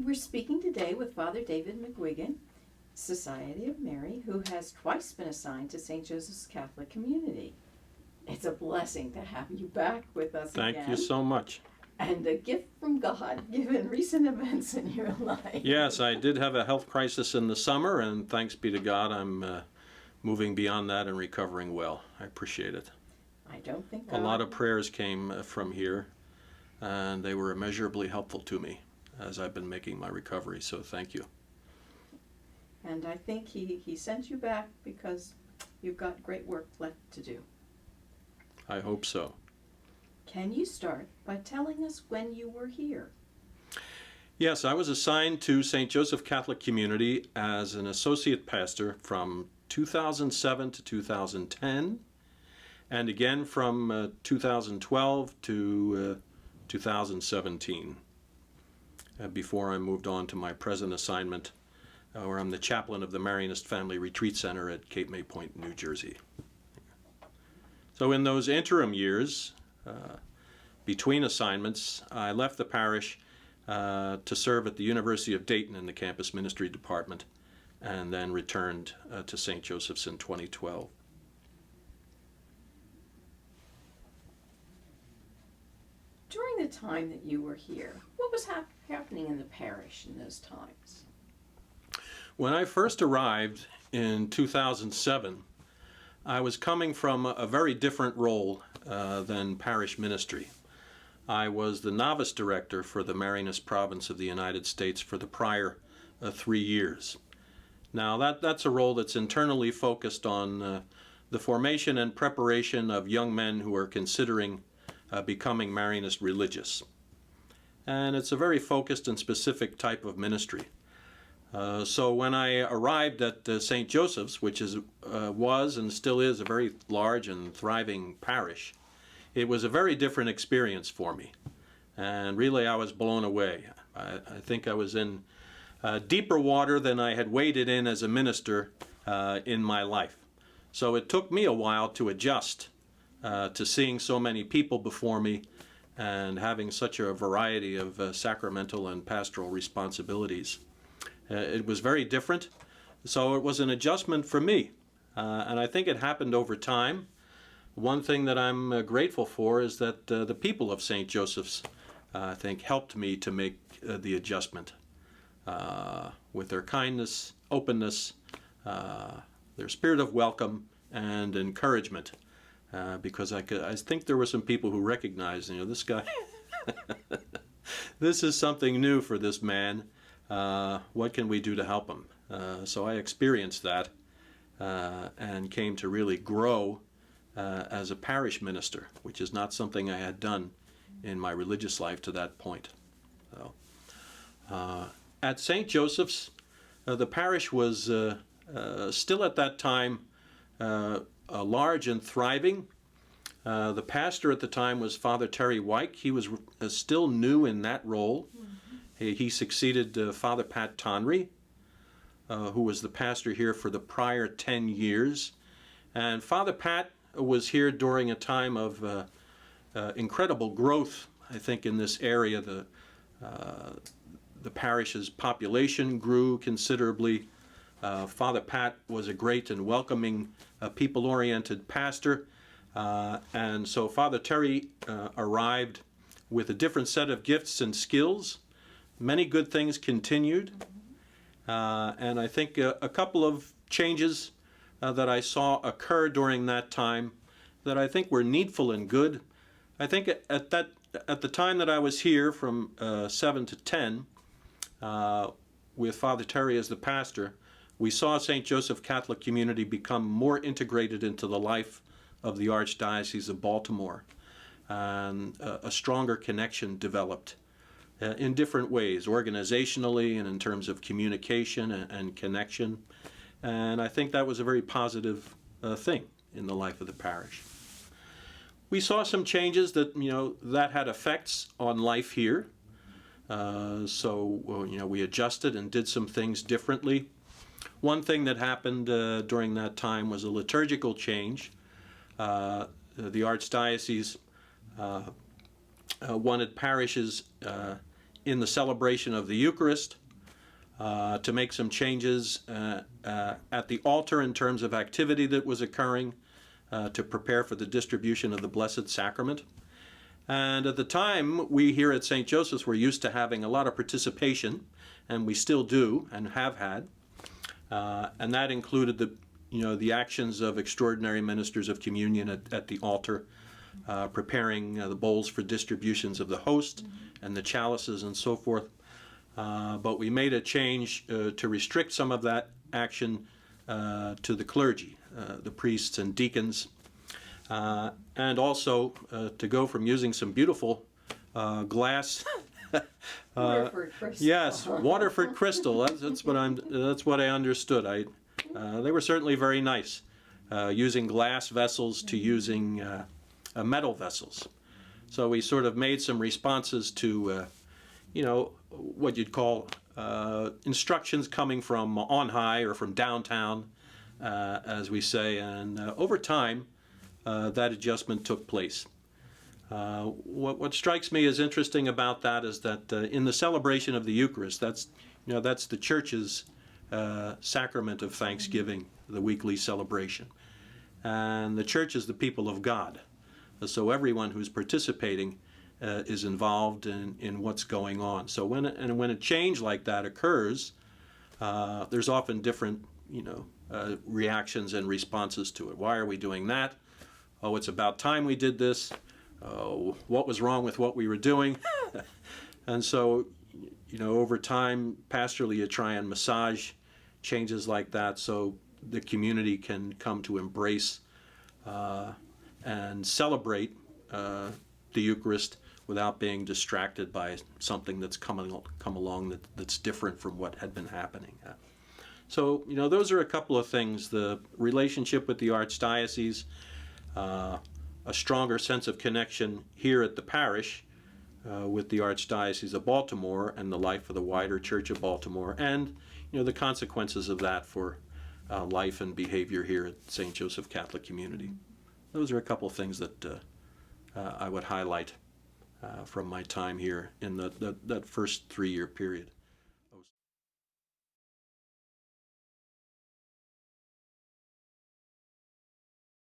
We're speaking today with Father David McGuigan, Society of Mary, who has twice been assigned to St. Joseph's Catholic Community. It's a blessing to have you back with us again. Thank you so much. And a gift from God, given recent events in your life. Yes, I did have a health crisis in the summer, and thanks be to God, I'm moving beyond that and recovering well. I appreciate it. I don't think A lot of prayers came from here, and they were immeasurably helpful to me as I've been making my recovery, so thank you. And I think he sent you back because you've got great work left to do. I hope so. Can you start by telling us when you were here? Yes, I was assigned to St. Joseph Catholic Community as an associate pastor from 2007 to 2010, and again from 2012 to 2017, before I moved on to my present assignment, where I'm the chaplain of the Marianist Family Retreat Center at Cape May Point, New Jersey. So in those interim years, between assignments, I left the parish to serve at the University of Dayton in the campus ministry department, and then returned to St. Joseph's in 2012. During the time that you were here, what was happening in the parish in those times? When I first arrived in 2007, I was coming from a very different role than parish ministry. I was the novice director for the Marianist province of the United States for the prior 3 years. Now that's a role that's internally focused on the formation and preparation of young men who are considering becoming Marianist religious. And it's a very focused and specific type of ministry. So when I arrived at St. Joseph's, which was and still is a very large and thriving parish, it was a very different experience for me. And really I was blown away. I think I was in deeper water than I had waded in as a minister in my life. So it took me a while to adjust to seeing so many people before me and having such a variety of sacramental and pastoral responsibilities. It was very different, so it was an adjustment for me, and I think it happened over time. One thing that I'm grateful for is that the people of St. Joseph's, I think, helped me to make the adjustment with their kindness, openness, their spirit of welcome and encouragement, because I think there were some people who recognized, this guy, this is something new for this man. What can we do to help him? So I experienced that and came to really grow as a parish minister, which is not something I had done in my religious life to that point. So, at St. Joseph's, the parish was still at that time large and thriving. The pastor at the time was Father Terry Wyke. He was still new in that role. He succeeded Father Pat Tonry, who was the pastor here for the prior 10 years. And Father Pat was here during a time of incredible growth, I think, in this area. The parish's population grew considerably. Father Pat was a great and welcoming, people-oriented pastor. And so Father Terry arrived with a different set of gifts and skills. Many good things continued, and I think a couple of changes that I saw occur during that time that I think were needful and good. I think at the time that I was here from 7 to 10, with Father Terry as the pastor, we saw St. Joseph Catholic Community become more integrated into the life of the Archdiocese of Baltimore, and a stronger connection developed in different ways, organizationally and in terms of communication and connection. And I think that was a very positive thing in the life of the parish. We saw some changes that, that had effects on life here. So we adjusted and did some things differently. One thing that happened during that time was a liturgical change. The Archdiocese wanted parishes in the celebration of the Eucharist, to make some changes at the altar in terms of activity that was occurring to prepare for the distribution of the Blessed Sacrament. And at the time, we here at St. Joseph's were used to having a lot of participation, and we still do and have had. And that included the actions of extraordinary ministers of communion at the altar, preparing the bowls for distributions of the host and the chalices and so forth. But we made a change to restrict some of that action to the clergy, the priests and deacons, and also to go from using some beautiful glass. Waterford crystal. Yes, Waterford crystal. That's what I understood. They were certainly very nice, using glass vessels to using metal vessels. So we sort of made some responses to, what you'd call instructions coming from on high or from downtown, as we say. And over time, that adjustment took place. What strikes me as interesting about that is that in the celebration of the Eucharist, that's the Church's sacrament of thanksgiving, the weekly celebration. And the Church is the people of God. So everyone who's participating is involved in what's going on. So when a change like that occurs, there's often different reactions and responses to it. Why are we doing that? Oh, it's about time we did this. What was wrong with what we were doing? And so, over time, pastorally, you try and massage changes like that so the community can come to embrace and celebrate the Eucharist without being distracted by something that's come along that's different from what had been happening. So, those are a couple of things. The relationship with the Archdiocese, a stronger sense of connection here at the parish with the Archdiocese of Baltimore and the life of the wider Church of Baltimore, and the consequences of that for life and behavior here at St. Joseph Catholic Community. Those are a couple of things that I would highlight from my time here in that first 3-year period.